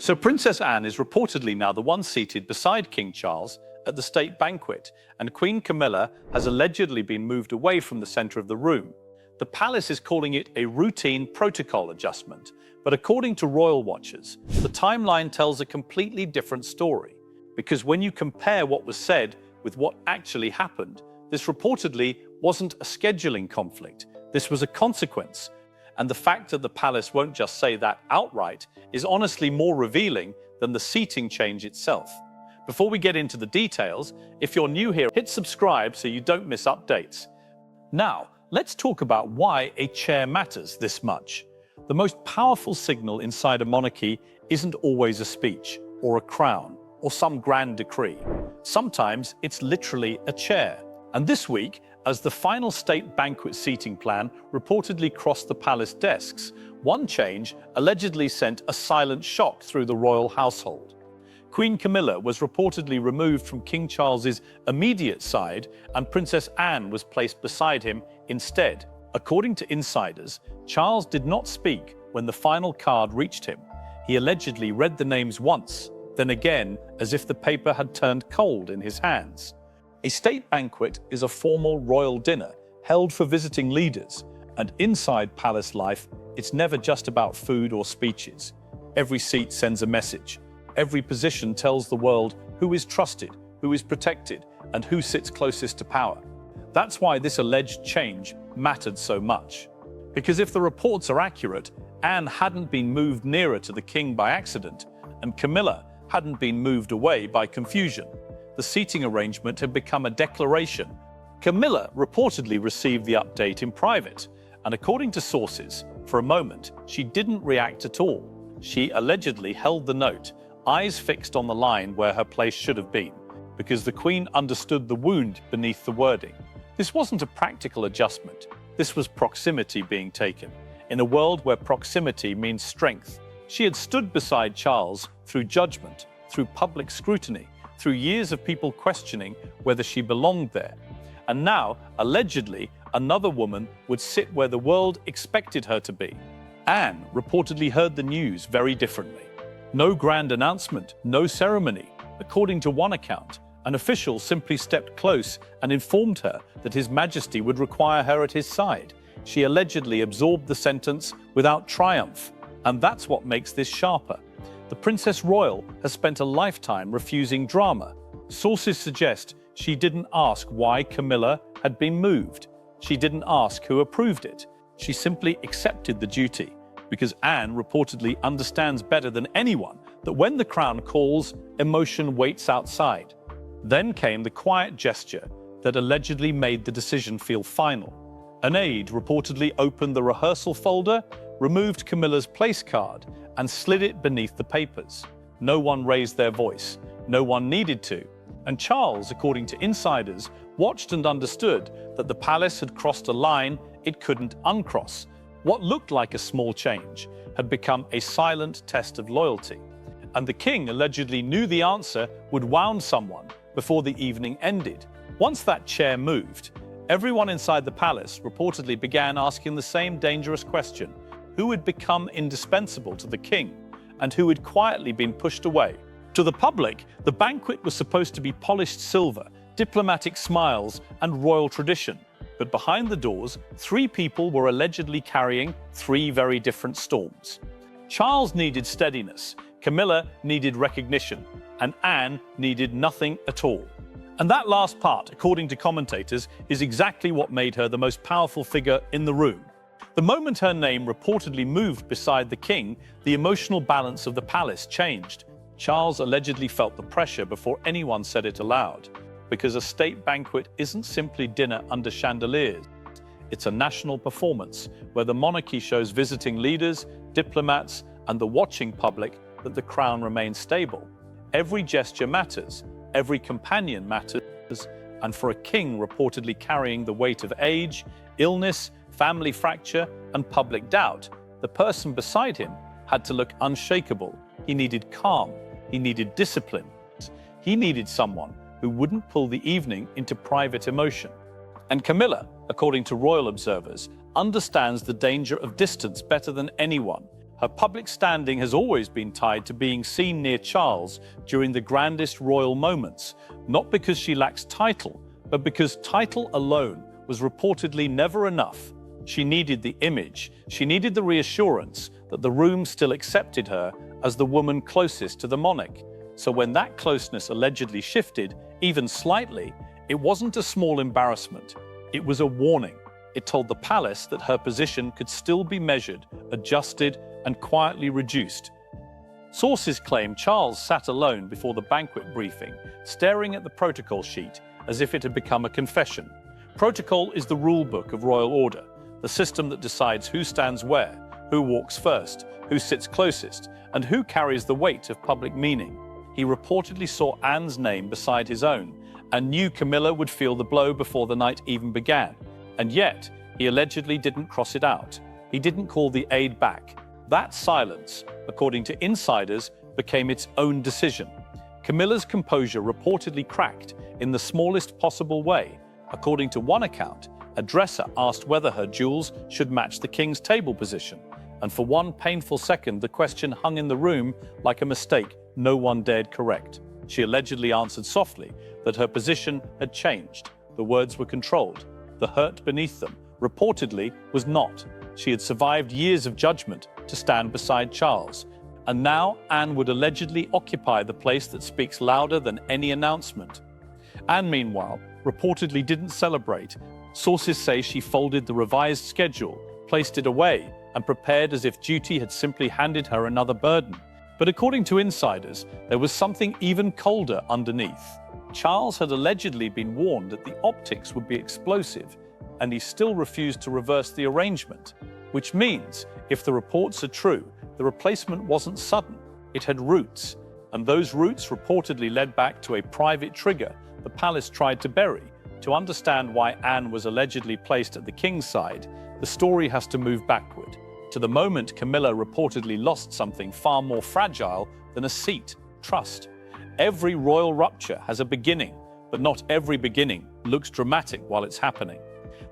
So Princess Anne is reportedly now the one seated beside King Charles at the state banquet, and Queen Camilla has allegedly been moved away from the center of the room. The palace is calling it a routine protocol adjustment, but according to royal watchers, the timeline tells a completely different story. Because when you compare what was said with what actually happened, this reportedly wasn't a scheduling conflict. This was a consequence. And the fact that the palace won't just say that outright is honestly more revealing than the seating change itself. Before we get into the details, if you're new here, hit subscribe so you don't miss updates. Now, let's talk about why a chair matters this much. The most powerful signal inside a monarchy isn't always a speech, or a crown, or some grand decree. Sometimes it's literally a chair. And this week, as the final state banquet seating plan reportedly crossed the palace desks, one change allegedly sent a silent shock through the royal household. Queen Camilla was reportedly removed from King Charles's immediate side, and Princess Anne was placed beside him instead. According to insiders, Charles did not speak when the final card reached him. He allegedly read the names once, then again, as if the paper had turned cold in his hands. A state banquet is a formal royal dinner held for visiting leaders, and inside palace life, it's never just about food or speeches. Every seat sends a message. Every position tells the world who is trusted, who is protected, and who sits closest to power. That's why this alleged change mattered so much. Because if the reports are accurate, Anne hadn't been moved nearer to the king by accident, and Camilla hadn't been moved away by confusion. The seating arrangement had become a declaration. Camilla reportedly received the update in private, and according to sources, for a moment, she didn't react at all. She allegedly held the note, eyes fixed on the line where her place should have been, because the Queen understood the wound beneath the wording. This wasn't a practical adjustment. This was proximity being taken. In a world where proximity means strength, she had stood beside Charles through judgment, through public scrutiny, through years of people questioning whether she belonged there. And now, allegedly, another woman would sit where the world expected her to be. Anne reportedly heard the news very differently. No grand announcement, no ceremony. According to one account, an official simply stepped close and informed her that His Majesty would require her at his side. She allegedly absorbed the sentence without triumph. And that's what makes this sharper. The Princess Royal has spent a lifetime refusing drama. Sources suggest she didn't ask why Camilla had been moved. She didn't ask who approved it. She simply accepted the duty, because Anne reportedly understands better than anyone that when the crown calls, emotion waits outside. Then came the quiet gesture that allegedly made the decision feel final. An aide reportedly opened the rehearsal folder, removed Camilla's place card, and slid it beneath the papers. No one raised their voice. No one needed to. And Charles, according to insiders, watched and understood that the palace had crossed a line it couldn't uncross. What looked like a small change had become a silent test of loyalty. And the king allegedly knew the answer would wound someone before the evening ended. Once that chair moved, everyone inside the palace reportedly began asking the same dangerous question: who had become indispensable to the king, and who had quietly been pushed away? To the public, the banquet was supposed to be polished silver, diplomatic smiles, and royal tradition. But behind the doors, three people were allegedly carrying three very different storms. Charles needed steadiness, Camilla needed recognition, and Anne needed nothing at all. And that last part, according to commentators, is exactly what made her the most powerful figure in the room. The moment her name reportedly moved beside the king, the emotional balance of the palace changed. Charles allegedly felt the pressure before anyone said it aloud, because a state banquet isn't simply dinner under chandeliers. It's a national performance where the monarchy shows visiting leaders, diplomats, and the watching public that the crown remains stable. Every gesture matters, every companion matters, and for a king reportedly carrying the weight of age, illness, family fracture, and public doubt, the person beside him had to look unshakable. He needed calm. He needed discipline. He needed someone who wouldn't pull the evening into private emotion. And Camilla, according to royal observers, understands the danger of distance better than anyone. Her public standing has always been tied to being seen near Charles during the grandest royal moments, not because she lacks title, but because title alone was reportedly never enough. She needed the image, she needed the reassurance that the room still accepted her as the woman closest to the monarch. So when that closeness allegedly shifted, even slightly, it wasn't a small embarrassment. It was a warning. It told the palace that her position could still be measured, adjusted, and quietly reduced. Sources claim Charles sat alone before the banquet briefing, staring at the protocol sheet as if it had become a confession. Protocol is the rule book of royal order, the system that decides who stands where, who walks first, who sits closest, and who carries the weight of public meaning. He reportedly saw Anne's name beside his own and knew Camilla would feel the blow before the night even began. And yet, he allegedly didn't cross it out. He didn't call the aide back. That silence, according to insiders, became its own decision. Camilla's composure reportedly cracked in the smallest possible way. According to one account, a dresser asked whether her jewels should match the king's table position. And for one painful second, the question hung in the room like a mistake no one dared correct. She allegedly answered softly that her position had changed. The words were controlled. The hurt beneath them, reportedly, was not. She had survived years of judgment to stand beside Charles. And now Anne would allegedly occupy the place that speaks louder than any announcement. Anne, meanwhile, reportedly didn't celebrate. Sources say she folded the revised schedule, placed it away, and prepared as if duty had simply handed her another burden. But according to insiders, there was something even colder underneath. Charles had allegedly been warned that the optics would be explosive, and he still refused to reverse the arrangement. Which means, if the reports are true, the replacement wasn't sudden. It had roots, and those roots reportedly led back to a private trigger the palace tried to bury. To understand why Anne was allegedly placed at the king's side, the story has to move backward, to the moment Camilla reportedly lost something far more fragile than a seat: trust. Every royal rupture has a beginning, but not every beginning looks dramatic while it's happening.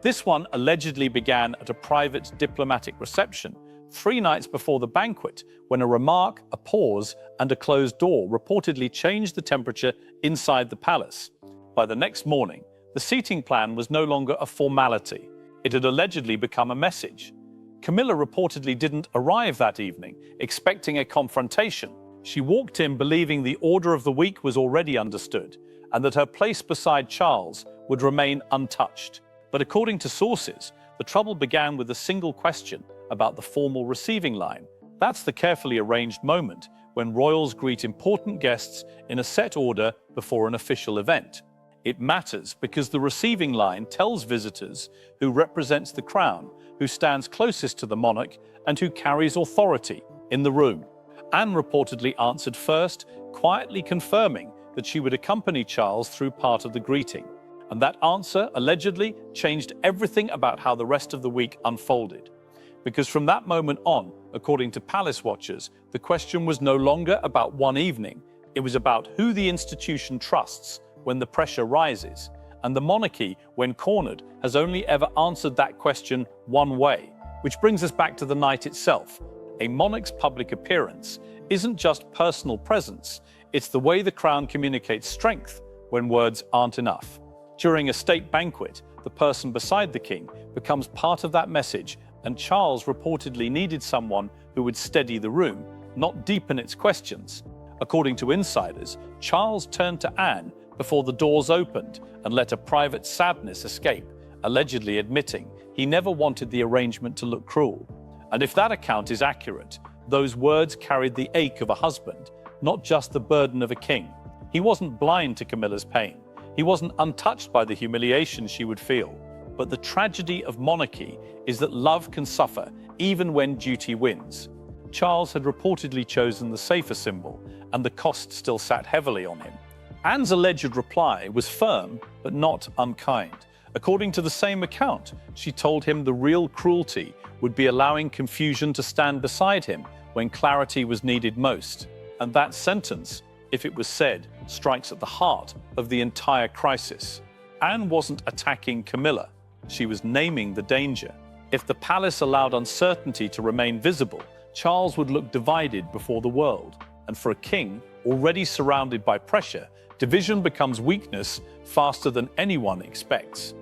This one allegedly began at a private diplomatic reception 3 nights before the banquet, when a remark, a pause, and a closed door reportedly changed the temperature inside the palace. By the next morning, the seating plan was no longer a formality. It had allegedly become a message. Camilla reportedly didn't arrive that evening, expecting a confrontation. She walked in believing the order of the week was already understood, and that her place beside Charles would remain untouched. But according to sources, the trouble began with a single question about the formal receiving line. That's the carefully arranged moment when royals greet important guests in a set order before an official event. It matters because the receiving line tells visitors who represents the crown, who stands closest to the monarch, and who carries authority in the room. Anne reportedly answered first, quietly confirming that she would accompany Charles through part of the greeting. And that answer allegedly changed everything about how the rest of the week unfolded. Because from that moment on, according to palace watchers, the question was no longer about one evening. It was about who the institution trusts when the pressure rises. And the monarchy, when cornered, has only ever answered that question one way. Which brings us back to the night itself. A monarch's public appearance isn't just personal presence, it's the way the crown communicates strength when words aren't enough. During a state banquet, the person beside the king becomes part of that message, and Charles reportedly needed someone who would steady the room, not deepen its questions. According to insiders, Charles turned to Anne before the doors opened and let a private sadness escape, allegedly admitting he never wanted the arrangement to look cruel. And if that account is accurate, those words carried the ache of a husband, not just the burden of a king. He wasn't blind to Camilla's pain. He wasn't untouched by the humiliation she would feel. But the tragedy of monarchy is that love can suffer even when duty wins. Charles had reportedly chosen the safer symbol, and the cost still sat heavily on him. Anne's alleged reply was firm, but not unkind. According to the same account, she told him the real cruelty would be allowing confusion to stand beside him when clarity was needed most. And that sentence, if it was said, strikes at the heart of the entire crisis. Anne wasn't attacking Camilla. She was naming the danger. If the palace allowed uncertainty to remain visible, Charles would look divided before the world, and for a king already surrounded by pressure, division becomes weakness faster than anyone expects.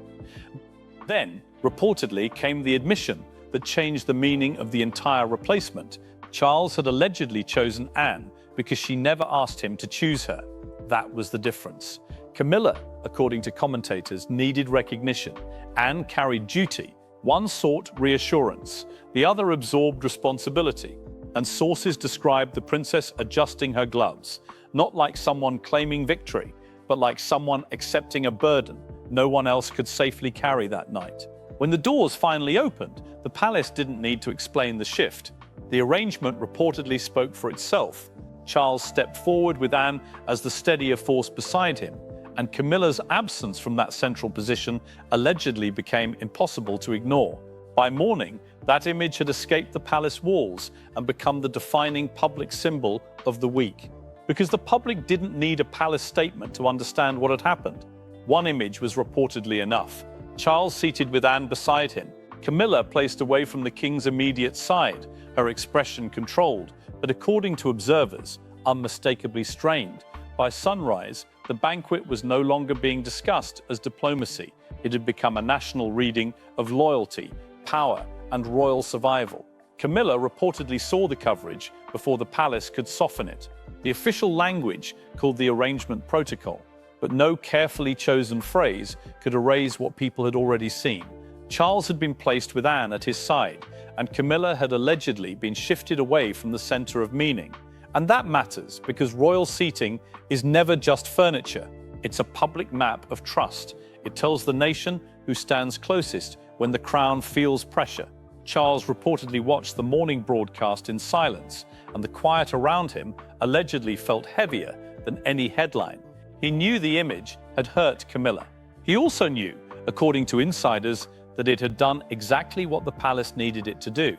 Then, reportedly, came the admission that changed the meaning of the entire replacement. Charles had allegedly chosen Anne because she never asked him to choose her. That was the difference. Camilla, according to commentators, needed recognition. Anne carried duty. One sought reassurance, the other absorbed responsibility. And sources described the princess adjusting her gloves, not like someone claiming victory, but like someone accepting a burden no one else could safely carry that night. When the doors finally opened, the palace didn't need to explain the shift. The arrangement reportedly spoke for itself. Charles stepped forward with Anne as the steadier force beside him, and Camilla's absence from that central position allegedly became impossible to ignore. By morning, that image had escaped the palace walls and become the defining public symbol of the week. Because the public didn't need a palace statement to understand what had happened. One image was reportedly enough. Charles seated with Anne beside him, Camilla placed away from the king's immediate side, her expression controlled, but according to observers, unmistakably strained. By sunrise, the banquet was no longer being discussed as diplomacy. It had become a national reading of loyalty, power, and royal survival. Camilla reportedly saw the coverage before the palace could soften it. The official language called the arrangement protocol, but no carefully chosen phrase could erase what people had already seen. Charles had been placed with Anne at his side, and Camilla had allegedly been shifted away from the center of meaning. And that matters because royal seating is never just furniture. It's a public map of trust. It tells the nation who stands closest when the crown feels pressure. Charles reportedly watched the morning broadcast in silence, and the quiet around him allegedly felt heavier than any headline. He knew the image had hurt Camilla. He also knew, according to insiders, that it had done exactly what the palace needed it to do.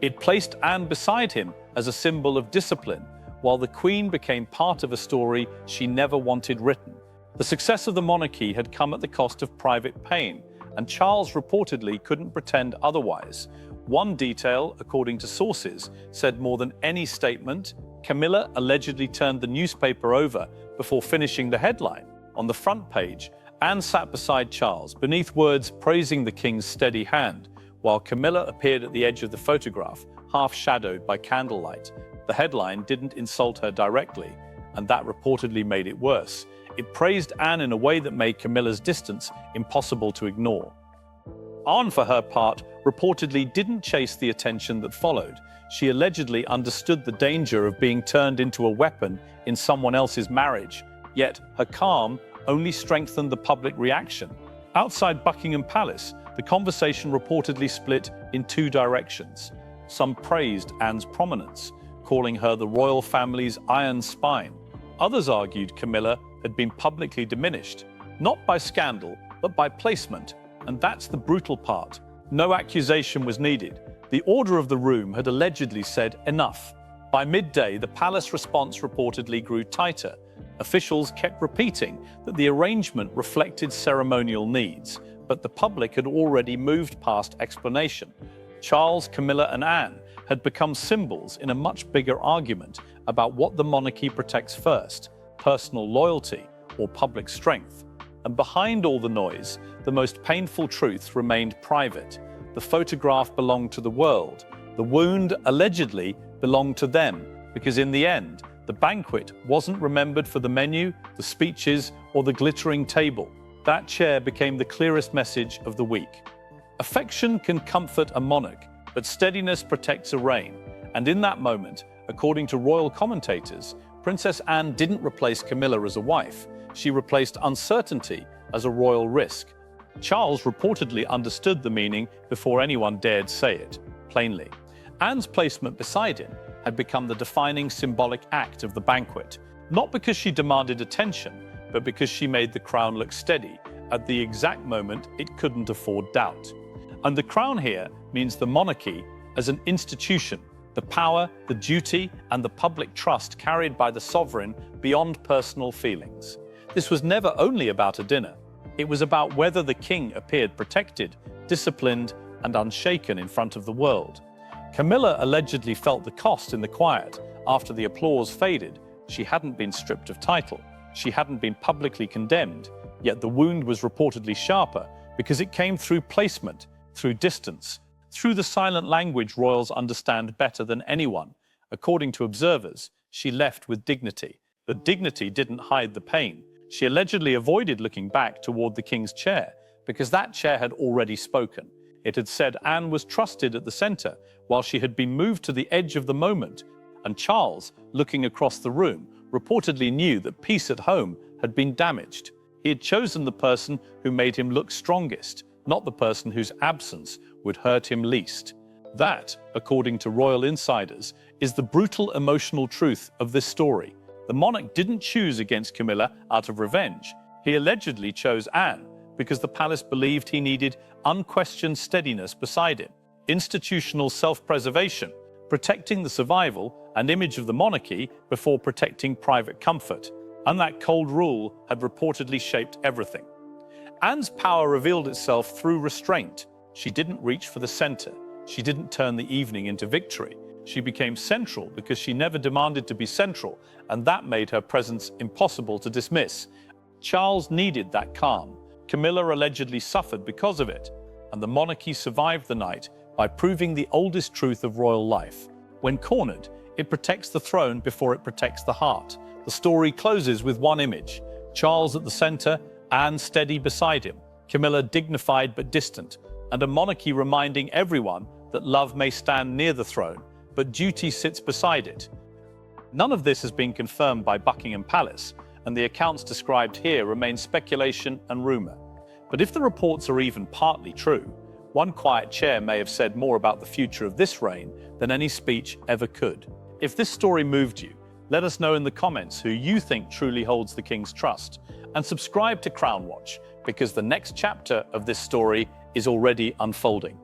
It placed Anne beside him as a symbol of discipline, while the Queen became part of a story she never wanted written. The success of the monarchy had come at the cost of private pain, and Charles reportedly couldn't pretend otherwise. One detail, according to sources, said more than any statement, Camilla allegedly turned the newspaper over before finishing the headline. On the front page, Anne sat beside Charles, beneath words praising the king's steady hand, while Camilla appeared at the edge of the photograph, half shadowed by candlelight. The headline didn't insult her directly, and that reportedly made it worse. It praised Anne in a way that made Camilla's distance impossible to ignore. Anne, for her part, reportedly didn't chase the attention that followed. She allegedly understood the danger of being turned into a weapon in someone else's marriage, yet her calm only strengthened the public reaction. Outside Buckingham Palace, the conversation reportedly split in two directions. Some praised Anne's prominence, calling her the royal family's iron spine. Others argued Camilla had been publicly diminished, not by scandal, but by placement. And that's the brutal part. No accusation was needed. The order of the room had allegedly said enough. By midday, the palace response reportedly grew tighter. Officials kept repeating that the arrangement reflected ceremonial needs, but the public had already moved past explanation. Charles, Camilla, and Anne had become symbols in a much bigger argument about what the monarchy protects first, personal loyalty or public strength. And behind all the noise, the most painful truth remained private. The photograph belonged to the world. The wound allegedly belonged to them, because in the end, the banquet wasn't remembered for the menu, the speeches, or the glittering table. That chair became the clearest message of the week. Affection can comfort a monarch, but steadiness protects a reign. And in that moment, according to royal commentators, Princess Anne didn't replace Camilla as a wife. She replaced uncertainty as a royal risk. Charles reportedly understood the meaning before anyone dared say it, plainly. Anne's placement beside him had become the defining symbolic act of the banquet, not because she demanded attention, but because she made the crown look steady at the exact moment it couldn't afford doubt. And the crown here means the monarchy as an institution, the power, the duty, and the public trust carried by the sovereign beyond personal feelings. This was never only about a dinner. It was about whether the king appeared protected, disciplined, and unshaken in front of the world. Camilla allegedly felt the cost in the quiet. After the applause faded, she hadn't been stripped of title. She hadn't been publicly condemned, yet the wound was reportedly sharper because it came through placement, through distance, through the silent language royals understand better than anyone. According to observers, she left with dignity. The dignity didn't hide the pain. She allegedly avoided looking back toward the king's chair because that chair had already spoken. It had said Anne was trusted at the center while she had been moved to the edge of the moment. And Charles, looking across the room, reportedly knew that peace at home had been damaged. He had chosen the person who made him look strongest, not the person whose absence would hurt him least. That, according to royal insiders, is the brutal emotional truth of this story. The monarch didn't choose against Camilla out of revenge. He allegedly chose Anne because the palace believed he needed unquestioned steadiness beside him, institutional self-preservation, protecting the survival and image of the monarchy before protecting private comfort. And that cold rule had reportedly shaped everything. Anne's power revealed itself through restraint. She didn't reach for the center. She didn't turn the evening into victory. She became central because she never demanded to be central, and that made her presence impossible to dismiss. Charles needed that calm. Camilla allegedly suffered because of it, and the monarchy survived the night by proving the oldest truth of royal life. When cornered, it protects the throne before it protects the heart. The story closes with one image: Charles at the center, Anne steady beside him, Camilla dignified but distant, and a monarchy reminding everyone that love may stand near the throne, but duty sits beside it. None of this has been confirmed by Buckingham Palace, and the accounts described here remain speculation and rumor. But if the reports are even partly true, one quiet chair may have said more about the future of this reign than any speech ever could. If this story moved you, let us know in the comments who you think truly holds the king's trust, and subscribe to Crown Watch, because the next chapter of this story is already unfolding.